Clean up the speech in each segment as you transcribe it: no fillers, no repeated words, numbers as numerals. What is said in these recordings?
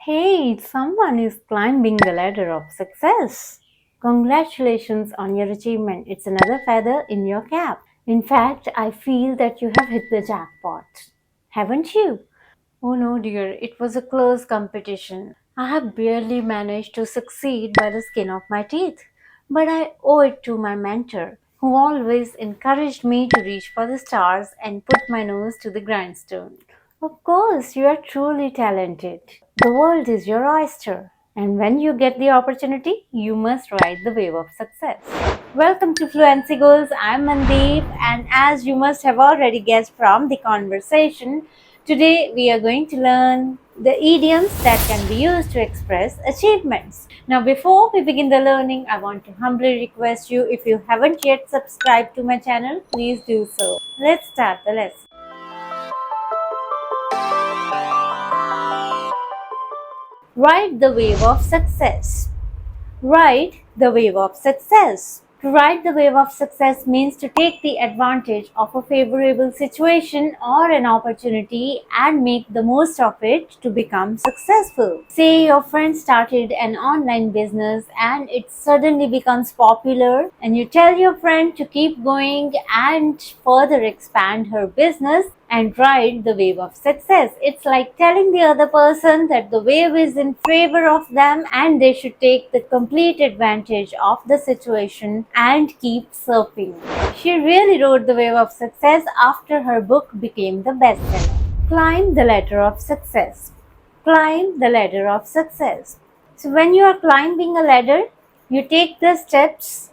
Hey, someone is climbing the ladder of success. Congratulations on your achievement. It's another feather in your cap. In fact, I feel that you have hit the jackpot. Haven't you? Oh no, dear, it was a close competition. I have barely managed to succeed by the skin of my teeth. But I owe it to my mentor, who always encouraged me to reach for the stars and put my nose to the grindstone. Of course, you are truly talented. The world is your oyster. And when you get the opportunity, you must ride the wave of success. Welcome to Fluency Goals. I'm Mandeep, and as you must have already guessed from the conversation, today we are going to learn the idioms that can be used to express achievements. Now, before we begin the learning, I want to humbly request you, if you haven't yet subscribed to my channel, please do so. Let's start the lesson. Ride the wave of success. Ride the wave of success. To ride the wave of success means to take the advantage of a favorable situation or an opportunity and make the most of it to become successful. Say your friend started an online business and it suddenly becomes popular, and you tell your friend to keep going and further expand her business and ride the wave of success. It's like telling the other person that the wave is in favor of them and they should take the complete advantage of the situation and keep surfing. She really rode the wave of success after her book became the bestseller. Climb the ladder of success. Climb the ladder of success. So, when you are climbing a ladder, you take the steps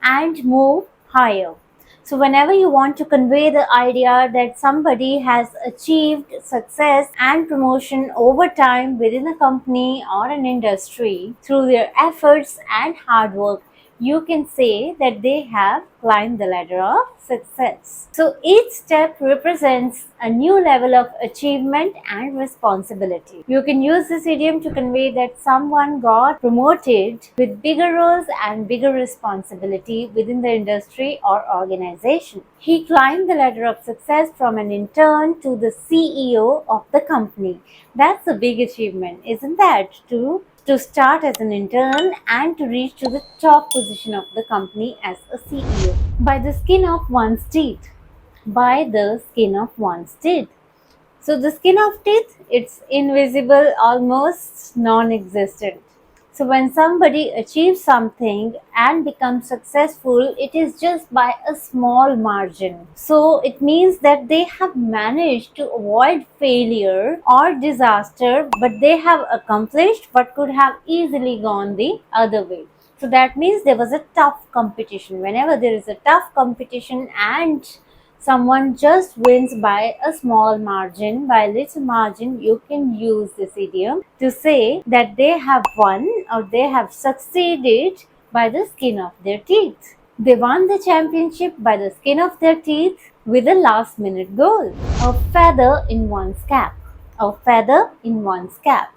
and move higher. So, whenever you want to convey the idea that somebody has achieved success and promotion over time within a company or an industry through their efforts and hard work, you can say that they have climbed the ladder of success. So each step represents a new level of achievement and responsibility. You can use this idiom to convey that someone got promoted with bigger roles and bigger responsibility within the industry or organization. He climbed the ladder of success from an intern to the CEO of the company. That's a big achievement, isn't that? To start as an intern and to reach to the top position of the company as a CEO by the skin of one's teeth. By the skin of one's teeth. So the skin of teeth, it's invisible, almost non-existent. So when somebody achieves something and becomes successful, it is just by a small margin. So it means that they have managed to avoid failure or disaster, but they have accomplished what could have easily gone the other way. So that means there was a tough competition. Whenever there is a tough competition and someone just wins by a small margin, by little margin, you can use this idiom to say that they have won or they have succeeded by the skin of their teeth. They won the championship by the skin of their teeth with a last minute goal. A feather in one's cap. A feather in one's cap.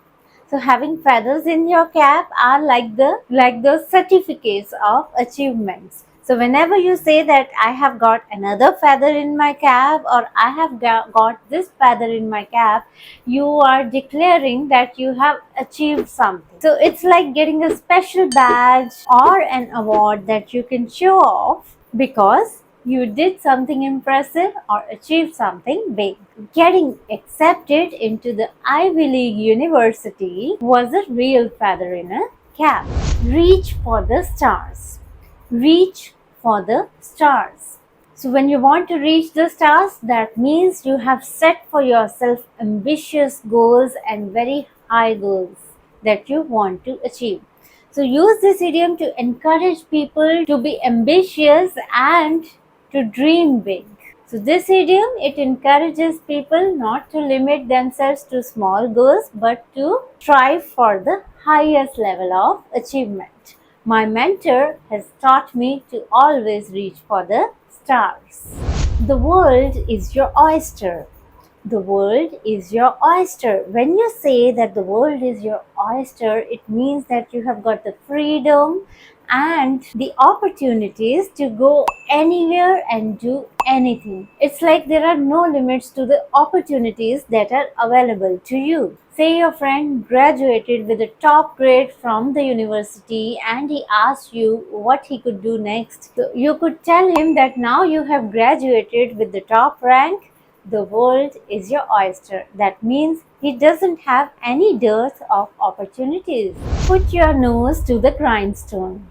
So having feathers in your cap are like those certificates of achievements. So whenever you say that I have got another feather in my cap or I have got this feather in my cap, you are declaring that you have achieved something. So it's like getting a special badge or an award that you can show off because you did something impressive or achieved something big. Getting accepted into the Ivy League university was a real feather in a cap. Reach for the stars. Reach for the stars. So, when you want to reach the stars, that means you have set for yourself ambitious goals and very high goals that you want to achieve. So, use this idiom to encourage people to be ambitious and to dream big. So this idiom, it encourages people not to limit themselves to small goals but to strive for the highest level of achievement. My mentor has taught me to always reach for the stars. The world is your oyster. The world is your oyster. When you say that the world is your oyster, it means that you have got the freedom and the opportunities to go anywhere and do anything. It's like there are no limits to the opportunities that are available to you. Say your friend graduated with a top grade from the university and he asked you what he could do next. So you could tell him that now you have graduated with the top rank, the world is your oyster. That means he doesn't have any dearth of opportunities. Put your nose to the grindstone.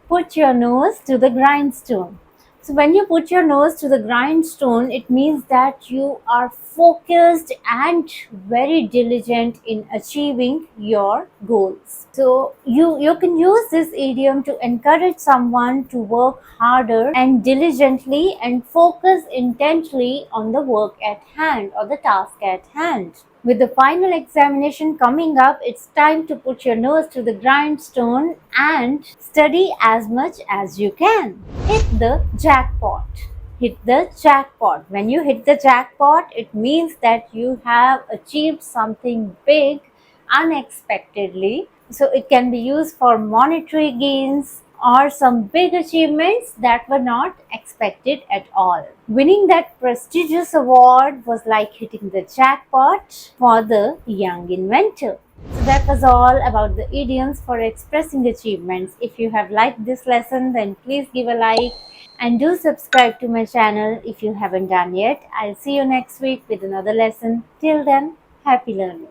Put your nose to the grindstone. So, when you put your nose to the grindstone, it means that you are focused and very diligent in achieving your goals. So, you can use this idiom to encourage someone to work harder and diligently and focus intently on the work at hand or the task at hand. With the final examination coming up, it's time to put your nose to the grindstone and study as much as you can. Hit the jackpot. Hit the jackpot. When you hit the jackpot, it means that you have achieved something big unexpectedly. So it can be used for monetary gains or some big achievements that were not expected at all. Winning that prestigious award was like hitting the jackpot for the young inventor. So that was all about the idioms for expressing achievements. If you have liked this lesson, then please give a like and do subscribe to my channel if you haven't done yet. I'll see you next week with another lesson. Till then, happy learning.